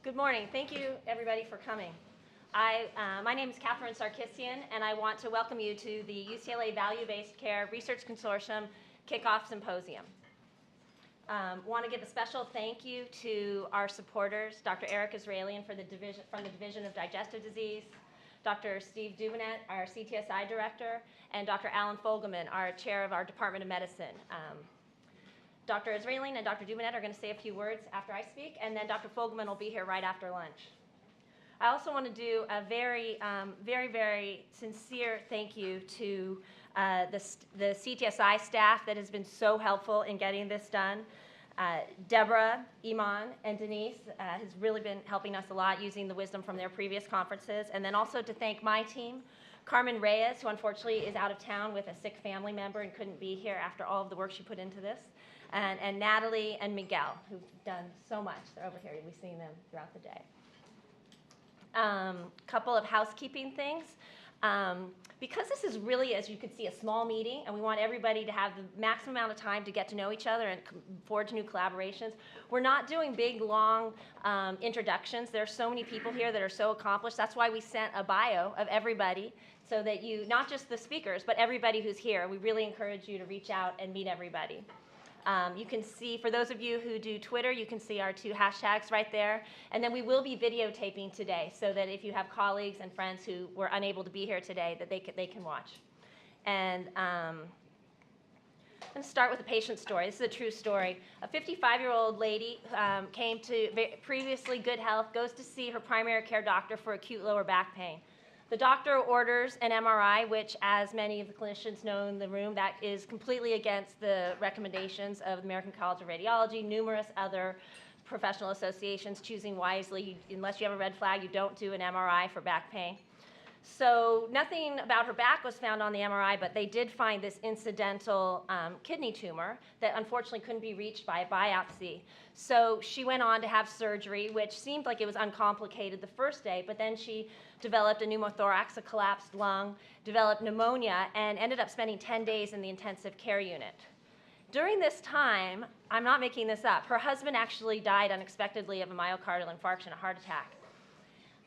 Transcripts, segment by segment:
Good morning. Thank you, everybody, for coming. My name is Katherine Sarkissian, and I want to welcome you to the UCLA Value-Based Care Research Consortium Kickoff Symposium. Want to give a special thank you to our supporters, Dr. Eric Israelian from the Division of Digestive Disease, Dr. Steve Duvenet, our CTSI director, and Dr. Alan Fogelman, our chair of our Department of Medicine. Dr. Israelian and Dr. Duvenet are going to say a few words after I speak, and then Dr. Fogelman will be here right after lunch. I also want to do a very, very sincere thank you to the CTSI staff that has been so helpful in getting this done. Deborah, Iman, and Denise has really been helping us a lot using the wisdom from their previous conferences. And then also to thank my team, Carmen Reyes, who unfortunately is out of town with a sick family member and couldn't be here after all of the work she put into this. And Natalie and Miguel, who've done so much. They're over here. You'll be seeing them throughout the day. Couple of housekeeping things. Because this is really, as you can see, a small meeting, and we want everybody to have the maximum amount of time to get to know each other and forge new collaborations, we're not doing big, long introductions. There are so many people here that are so accomplished. That's why we sent a bio of everybody, so that you, not just the speakers, but everybody who's here. We really encourage you to reach out and meet everybody. You can see, for those of you who do Twitter, you can see our 2 hashtags right there. And then we will be videotaping today, so that if you have colleagues and friends who were unable to be here today, that they can watch. And I'm going to start with a patient story. This is a true story. A 55-year-old lady came to previously good health, goes to see her primary care doctor for acute lower back pain. The doctor orders an MRI, which, as many of the clinicians know in the room, that is completely against the recommendations of the American College of Radiology, numerous other professional associations choosing wisely. Unless you have a red flag, you don't do an MRI for back pain. So nothing about her back was found on the MRI, but they did find this incidental kidney tumor that unfortunately couldn't be reached by a biopsy. So she went on to have surgery, which seemed like it was uncomplicated the first day, but then she developed a pneumothorax, a collapsed lung, developed pneumonia, and ended up spending 10 days in the intensive care unit. During this time, I'm not making this up, her husband actually died unexpectedly of a myocardial infarction, a heart attack.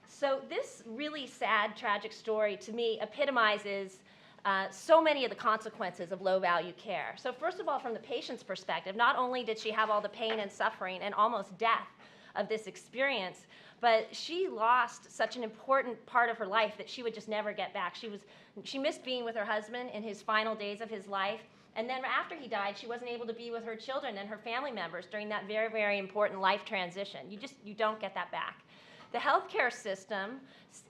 So this really sad, tragic story, to me, epitomizes so many of the consequences of low-value care. So first of all, from the patient's perspective, not only did she have all the pain and suffering and almost death of this experience, but she lost such an important part of her life that she would just never get back. She missed being with her husband in his final days of his life. And then after he died, she wasn't able to be with her children and her family members during that very, very important life transition. You don't get that back. The healthcare system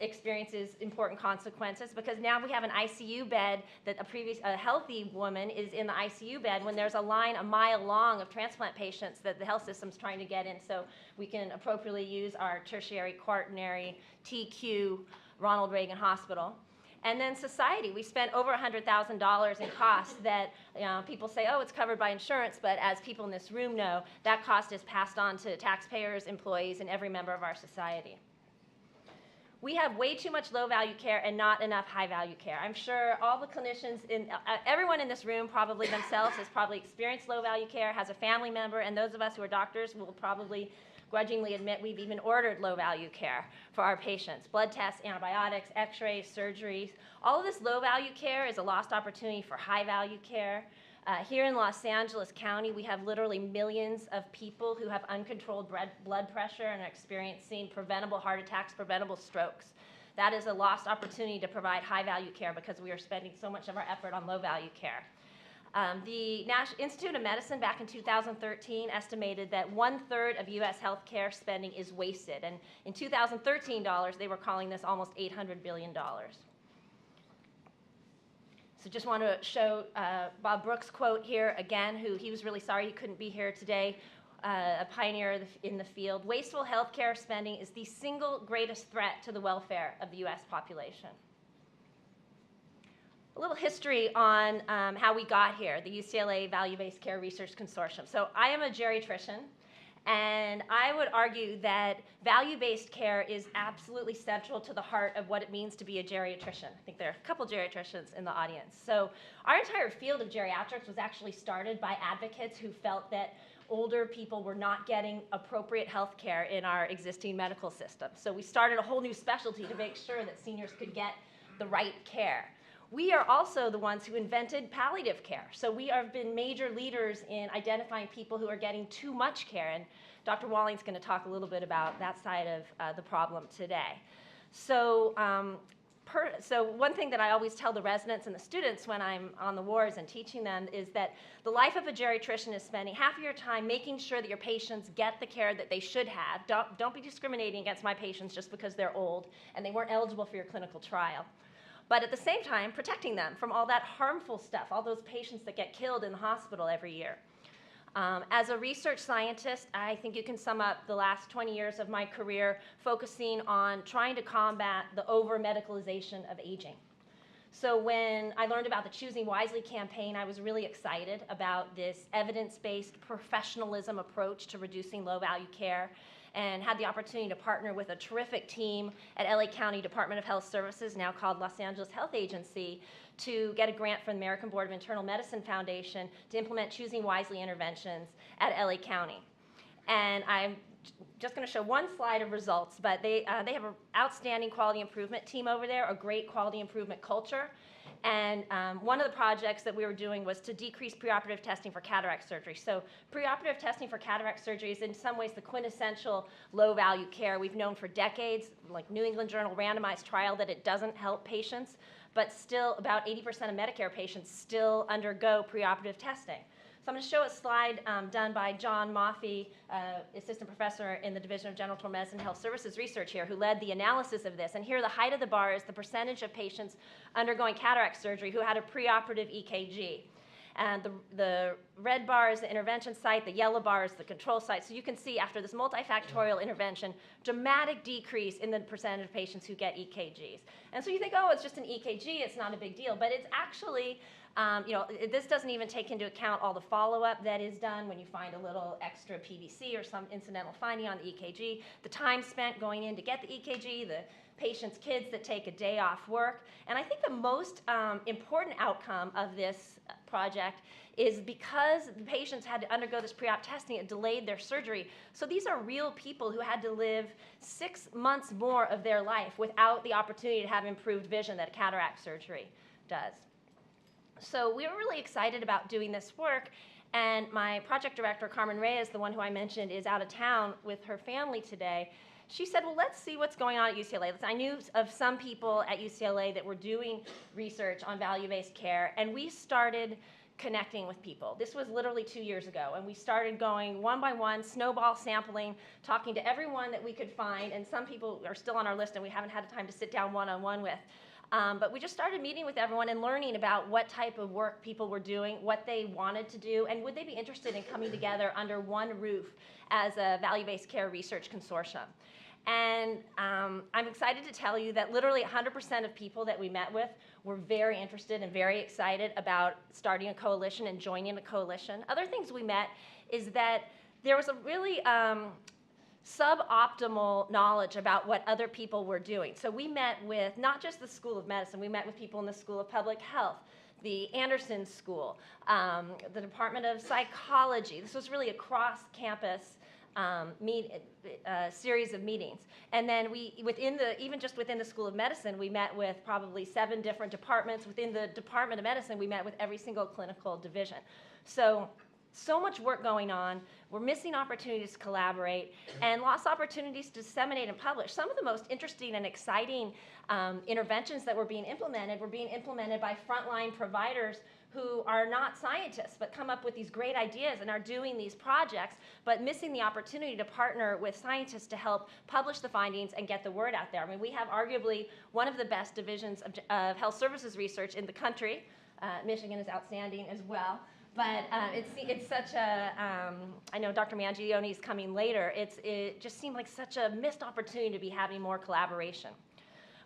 experiences important consequences because now we have an ICU bed that a healthy woman is in the ICU bed when there's a line a mile long of transplant patients that the health system's trying to get in, so we can appropriately use our tertiary, quaternary, TQ, Ronald Reagan Hospital. And then society, we spent over $100,000 in costs that people say, oh, it's covered by insurance, but as people in this room know, that cost is passed on to taxpayers, employees, and every member of our society. We have way too much low-value care and not enough high-value care. I'm sure all the clinicians, everyone in this room probably themselves has probably experienced low-value care, has a family member, and those of us who are doctors will probably grudgingly admit we've even ordered low-value care for our patients. Blood tests, antibiotics, x-rays, surgeries. All of this low-value care is a lost opportunity for high-value care. Here in Los Angeles County, we have literally millions of people who have uncontrolled blood pressure and are experiencing preventable heart attacks, preventable strokes. That is a lost opportunity to provide high-value care because we are spending so much of our effort on low-value care. The Institute of Medicine back in 2013 estimated that 1/3 of U.S. healthcare spending is wasted. And in 2013 dollars, they were calling this almost $800 billion. So just want to show Bob Brooks' quote here again, he was really sorry he couldn't be here today, a pioneer in the field. Wasteful healthcare spending is the single greatest threat to the welfare of the U.S. population. A little history on how we got here, the UCLA Value-Based Care Research Consortium. So I am a geriatrician, and I would argue that value-based care is absolutely central to the heart of what it means to be a geriatrician. I think there are a couple geriatricians in the audience. So our entire field of geriatrics was actually started by advocates who felt that older people were not getting appropriate health care in our existing medical system. So we started a whole new specialty to make sure that seniors could get the right care. We are also the ones who invented palliative care. So we have been major leaders in identifying people who are getting too much care. And Dr. Walling's going to talk a little bit about that side of the problem today. So, so one thing that I always tell the residents and the students when I'm on the wards and teaching them is that the life of a geriatrician is spending half of your time making sure that your patients get the care that they should have. Don't be discriminating against my patients just because they're old and they weren't eligible for your clinical trial. But at the same time, protecting them from all that harmful stuff, all those patients that get killed in the hospital every year. As a research scientist, I think you can sum up the last 20 years of my career focusing on trying to combat the over-medicalization of aging. So when I learned about the Choosing Wisely campaign, I was really excited about this evidence-based professionalism approach to reducing low-value care, and had the opportunity to partner with a terrific team at LA County Department of Health Services, now called Los Angeles Health Agency, to get a grant from the American Board of Internal Medicine Foundation to implement Choosing Wisely interventions at LA County. And I'm just going to show one slide of results, but they have an outstanding quality improvement team over there, a great quality improvement culture. And one of the projects that we were doing was to decrease preoperative testing for cataract surgery. So preoperative testing for cataract surgery is in some ways the quintessential low-value care. We've known for decades, like New England Journal randomized trial, that it doesn't help patients, but still about 80% of Medicare patients still undergo preoperative testing. So I'm going to show a slide done by John Maffei, assistant professor in the Division of General Internal Medicine and Health Services Research here, who led the analysis of this. And here the height of the bar is the percentage of patients undergoing cataract surgery who had a preoperative EKG. And the red bar is the intervention site, the yellow bar is the control site. So you can see after this multifactorial intervention, dramatic decrease in the percentage of patients who get EKGs. And so you think, oh, it's just an EKG, it's not a big deal. But it's actually, this doesn't even take into account all the follow-up that is done when you find a little extra PVC or some incidental finding on the EKG, the time spent going in to get the EKG, the patient's kids that take a day off work. And I think the most important outcome of this project is because the patients had to undergo this pre-op testing, it delayed their surgery. So these are real people who had to live 6 months more of their life without the opportunity to have improved vision that cataract surgery does. So we were really excited about doing this work, and my project director, Carmen Reyes, the one who I mentioned, is out of town with her family today. She said, well, let's see what's going on at UCLA. I knew of some people at UCLA that were doing research on value-based care, and we started connecting with people. This was literally 2 years ago, and we started going one by one, snowball sampling, talking to everyone that we could find, and some people are still on our list and we haven't had the time to sit down one-on-one with. But we just started meeting with everyone and learning about what type of work people were doing, what they wanted to do, and would they be interested in coming together under one roof as a value-based care research consortium. And I'm excited to tell you that literally 100% of people that we met with were very interested and very excited about starting a coalition and joining a coalition. Other things we met is that there was a really suboptimal knowledge about what other people were doing. So we met with not just the School of Medicine, we met with people in the School of Public Health, the Anderson School, the Department of Psychology. This was really a cross-campus series of meetings. And then even just within the School of Medicine, we met with probably 7 different departments. Within the Department of Medicine, we met with every single clinical division. So much work going on. We're missing opportunities to collaborate and lost opportunities to disseminate and publish. Some of the most interesting and exciting interventions that were being implemented by frontline providers who are not scientists but come up with these great ideas and are doing these projects, but missing the opportunity to partner with scientists to help publish the findings and get the word out there. I mean, we have arguably one of the best divisions of health services research in the country. Michigan is outstanding as well. But it's such a, I know Dr. Mangione is coming later, it just seemed like such a missed opportunity to be having more collaboration.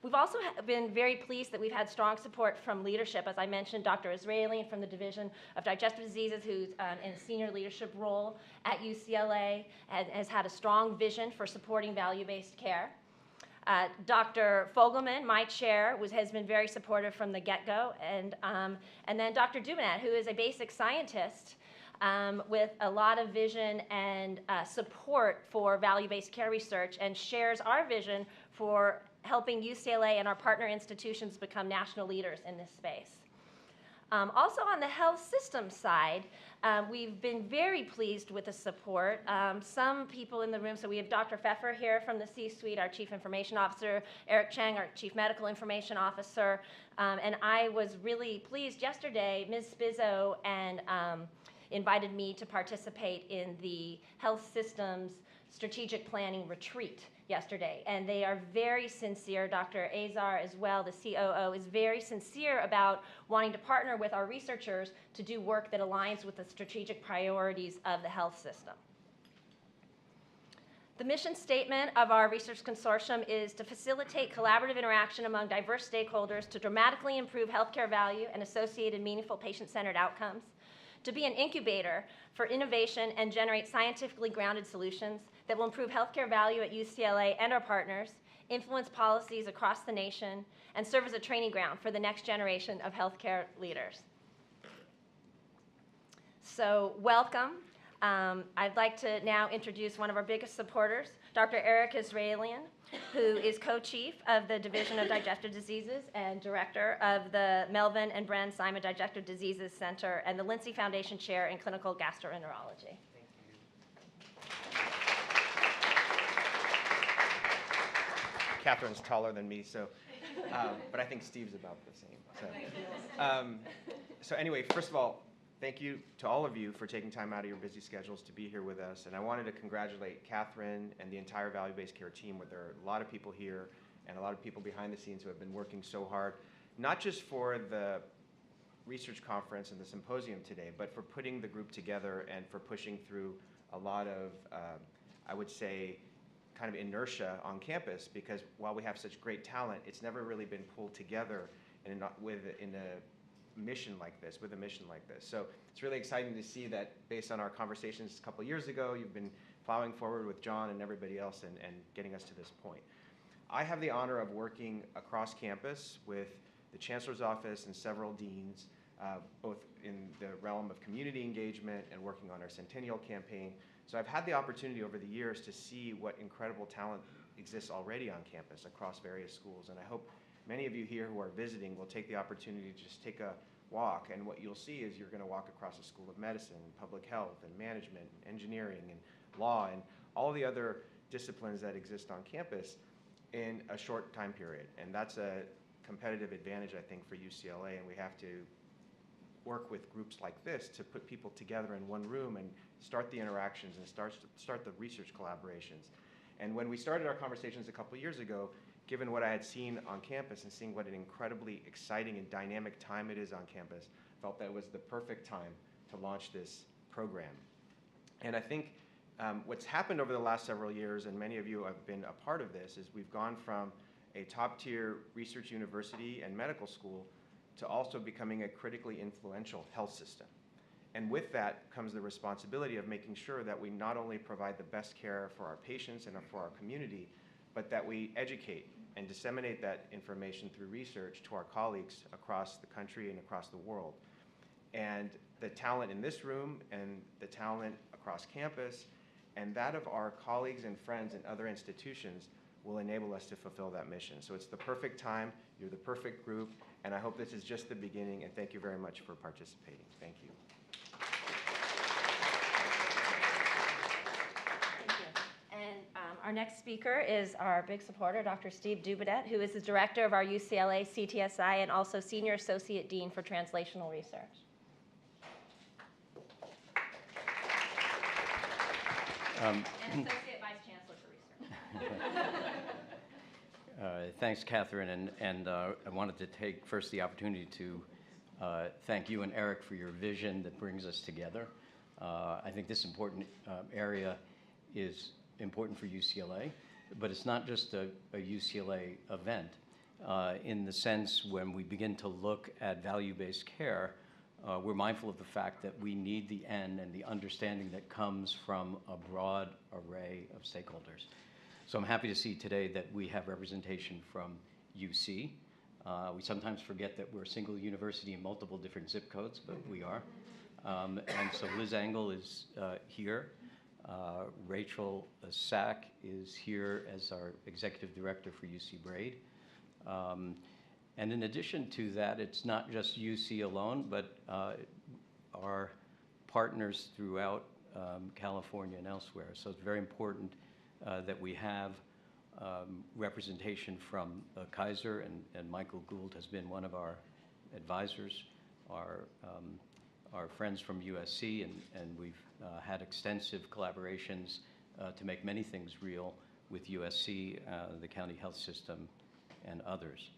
We've also been very pleased that we've had strong support from leadership. As I mentioned, Dr. Israelian from the Division of Digestive Diseases, who's in a senior leadership role at UCLA, has had a strong vision for supporting value-based care. Dr. Fogelman, my chair, has been very supportive from the get-go, and then Dr. Dubanat, who is a basic scientist, with a lot of vision and support for value-based care research, and shares our vision for helping UCLA and our partner institutions become national leaders in this space. Also on the health system side, we've been very pleased with the support. Some people in the room, so we have Dr. Pfeffer here from the C-suite, our Chief Information Officer, Eric Cheng, our Chief Medical Information Officer, and I was really pleased yesterday. Ms. Spizzo and invited me to participate in the health systems strategic planning retreat yesterday, and they are very sincere. Dr. Azar as well, the COO, is very sincere about wanting to partner with our researchers to do work that aligns with the strategic priorities of the health system. The mission statement of our research consortium is to facilitate collaborative interaction among diverse stakeholders to dramatically improve healthcare value and associated meaningful patient-centered outcomes, to be an incubator for innovation and generate scientifically grounded solutions that will improve healthcare value at UCLA and our partners, influence policies across the nation, and serve as a training ground for the next generation of healthcare leaders. So welcome. I'd like to now introduce one of our biggest supporters, Dr. Eric Israelian, who is co-chief of the Division of Digestive Diseases and director of the Melvin and Bren Simon Digestive Diseases Center and the Lindsay Foundation Chair in Clinical Gastroenterology. Catherine's taller than me, so, but I think Steve's about the same. So anyway, first of all, thank you to all of you for taking time out of your busy schedules to be here with us. And I wanted to congratulate Katherine and the entire value-based care team, where there are a lot of people here and a lot of people behind the scenes who have been working so hard, not just for the research conference and the symposium today, but for putting the group together and for pushing through a lot of, I would say, kind of inertia on campus, because while we have such great talent, it's never really been pulled together in a mission like this, with a mission like this. So it's really exciting to see that based on our conversations a couple of years ago, you've been plowing forward with John and everybody else and getting us to this point. I have the honor of working across campus with the Chancellor's Office and several deans, both in the realm of community engagement and working on our Centennial campaign. So I've had the opportunity over the years to see what incredible talent exists already on campus across various schools, and I hope many of you here who are visiting will take the opportunity to just take a walk, and what you'll see is you're going to walk across a School of Medicine, Public Health, and Management, and Engineering, and Law, and all the other disciplines that exist on campus in a short time period. And that's a competitive advantage, I think, for UCLA, and we have to work with groups like this to put people together in one room and start the interactions and start the research collaborations. And when we started our conversations a couple of years ago, given what I had seen on campus and seeing what an incredibly exciting and dynamic time it is on campus, felt that it was the perfect time to launch this program. And I think what's happened over the last several years, and many of you have been a part of this, is we've gone from a top-tier research university and medical school to also becoming a critically influential health system. And with that comes the responsibility of making sure that we not only provide the best care for our patients and for our community, but that we educate and disseminate that information through research to our colleagues across the country and across the world. And the talent in this room and the talent across campus and that of our colleagues and friends in other institutions will enable us to fulfill that mission. So it's the perfect time, you're the perfect group, and I hope this is just the beginning, and thank you very much for participating. Thank you. Our next speaker is our big supporter, Dr. Steve Dubedat, who is the director of our UCLA CTSI and also Senior Associate Dean for Translational Research. And Associate Vice Chancellor for Research. Thanks, Catherine, and I wanted to take first the opportunity to thank you and Eric for your vision that brings us together. I think this important area is important for UCLA, but it's not just a UCLA event. In the sense when we begin to look at value-based care, we're mindful of the fact that we need the N and the understanding that comes from a broad array of stakeholders. So I'm happy to see today that we have representation from UC. We sometimes forget that we're a single university in multiple different zip codes, but we are. And so Liz Engel is here. Rachel Sack is here as our executive director for UC Braid. And in addition to that, it's not just UC alone, but our partners throughout California and elsewhere. So it's very important that we have representation from Kaiser, and Michael Gould has been one of our advisors, our friends from USC, and we've had extensive collaborations to make many things real with USC, the county health system, and others.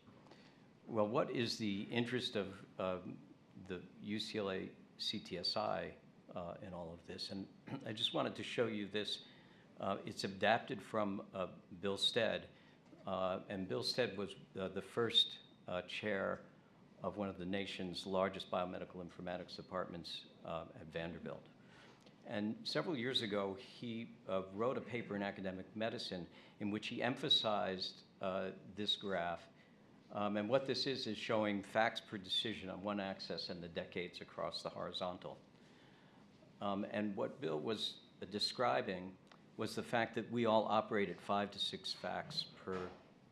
Well, what is the interest of the UCLA CTSI in all of this? And I just wanted to show you this. It's adapted from Bill Stead, and Bill Stead was the first chair of one of the nation's largest biomedical informatics departments at Vanderbilt. And several years ago, he wrote a paper in Academic Medicine in which he emphasized this graph. And what this is showing facts per decision on one axis and the decades across the horizontal. And what Bill was describing was the fact that we all operate at 5 to 6 facts per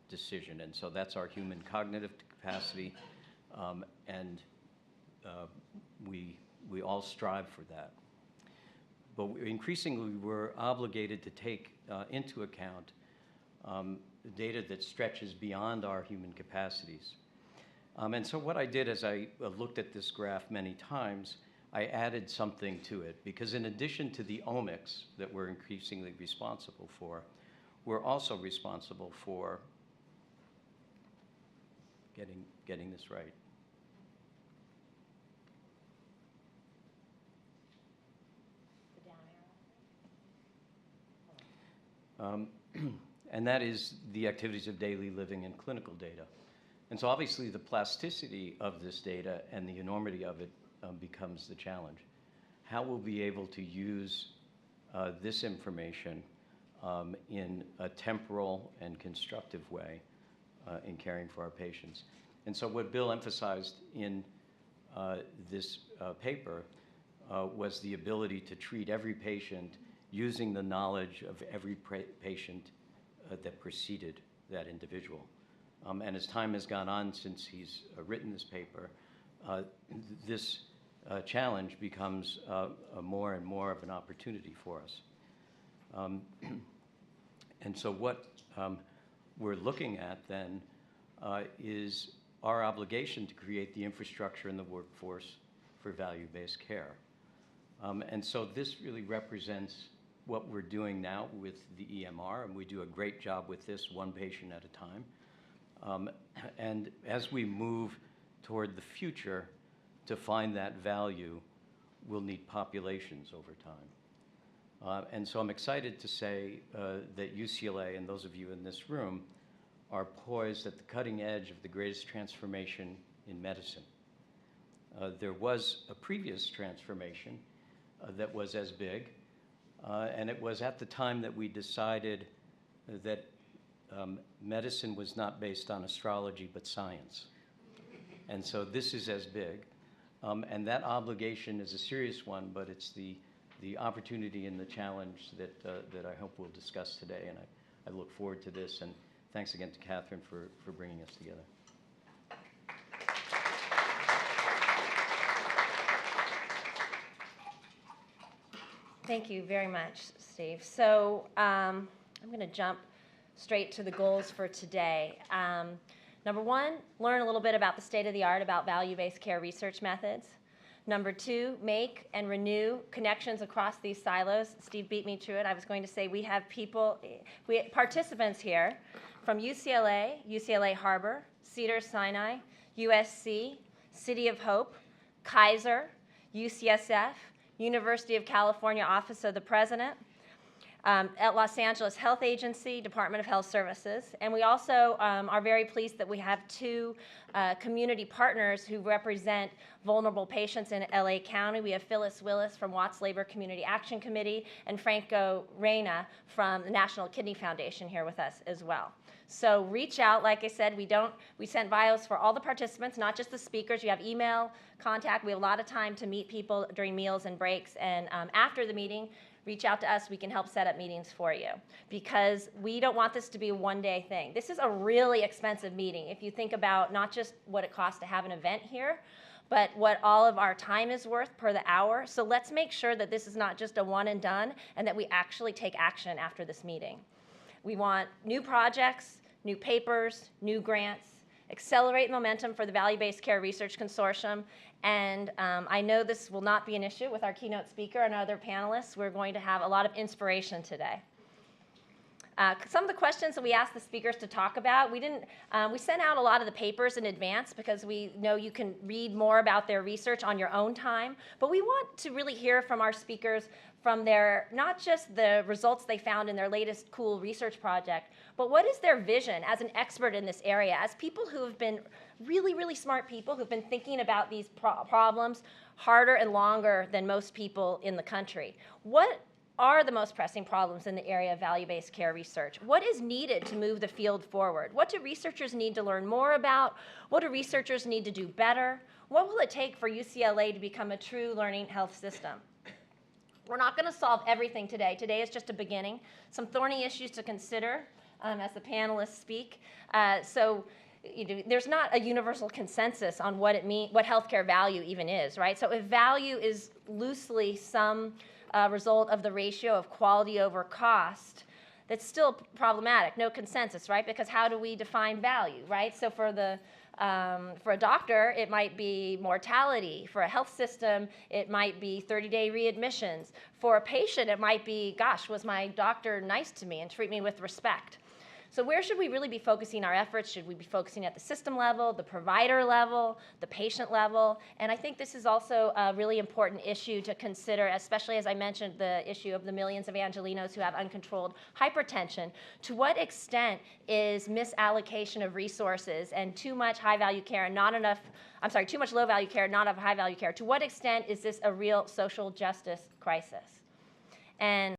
decision. And so that's our human cognitive capacity, and we all strive for that. But increasingly, we're obligated to take into account data that stretches beyond our human capacities. And so what I did as I looked at this graph many times, I added something to it, because in addition to the omics that we're increasingly responsible for, we're also responsible for getting this right. And that is the activities of daily living and clinical data. And so obviously the plasticity of this data and the enormity of it becomes the challenge. How we'll be able to use this information in a temporal and constructive way in caring for our patients. And so what Bill emphasized in this paper was the ability to treat every patient using the knowledge of every patient that preceded that individual. And as time has gone on since he's written this paper, this challenge becomes more and more of an opportunity for us. And so what we're looking at then is our obligation to create the infrastructure in the workforce for value-based care. And so this really represents what we're doing now with the EMR, and we do a great job with this, one patient at a time. And as we move toward the future to find that value, we'll need populations over time. And so I'm excited to say that UCLA and those of you in this room are poised at the cutting edge of the greatest transformation in medicine. There was a previous transformation that was as big, and it was at the time that we decided that medicine was not based on astrology but science. And so this is as big. And that obligation is a serious one, but it's the opportunity and the challenge that I hope we'll discuss today. And I look forward to this. And thanks again to Katherine for bringing us together. Thank you very much, Steve. So I'm going to jump straight to the goals for today. Number 1, learn a little bit about the state of the art about value-based care research methods. Number 2, make and renew connections across these silos. Steve beat me to it. I was going to say we have participants here from UCLA, UCLA Harbor, Cedars-Sinai, USC, City of Hope, Kaiser, UCSF, University of California Office of the President, at Los Angeles Health Agency, Department of Health Services. And we also are very pleased that we have 2 community partners who represent vulnerable patients in LA County. We have Phyllis Willis from Watts Labor Community Action Committee and Franco Reyna from the National Kidney Foundation here with us as well. So reach out. Like I said, we sent bios for all the participants, not just the speakers. You have email contact. We have a lot of time to meet people during meals and breaks. And after the meeting, reach out to us. We can help set up meetings for you, because we don't want this to be a one-day thing. This is a really expensive meeting. If you think about not just what it costs to have an event here, but what all of our time is worth per the hour. So let's make sure that this is not just a one and done, and that we actually take action after this meeting. We want new projects, new papers, new grants, accelerate momentum for the Value-Based Care Research Consortium. And I know this will not be an issue with our keynote speaker and other panelists. We're going to have a lot of inspiration today. Some of the questions that we asked the speakers to talk about, we sent out a lot of the papers in advance because we know you can read more about their research on your own time. But we want to really hear from our speakers from their, not just the results they found in their latest cool research project, but what is their vision as an expert in this area, as people who have been really, really smart people who've been thinking about these problems harder and longer than most people in the country. What are the most pressing problems in the area of value-based care research? What is needed to move the field forward? What do researchers need to learn more about? What do researchers need to do better? What will it take for UCLA to become a true learning health system? We're not going to solve everything today. Today is just a beginning. Some thorny issues to consider as the panelists speak. There's not a universal consensus on what healthcare value even is, right? So if value is loosely some result of the ratio of quality over cost, that's still problematic. No consensus, right? Because how do we define value, right? So for a doctor, it might be mortality. For a health system, it might be 30-day readmissions. For a patient, it might be, gosh, was my doctor nice to me and treat me with respect? So where should we really be focusing our efforts? Should we be focusing at the system level, the provider level, the patient level? And I think this is also a really important issue to consider, especially as I mentioned the issue of the millions of Angelenos who have uncontrolled hypertension. To what extent is misallocation of resources and too much high-value care and too much low-value care, not enough high-value care, to what extent is this a real social justice crisis? And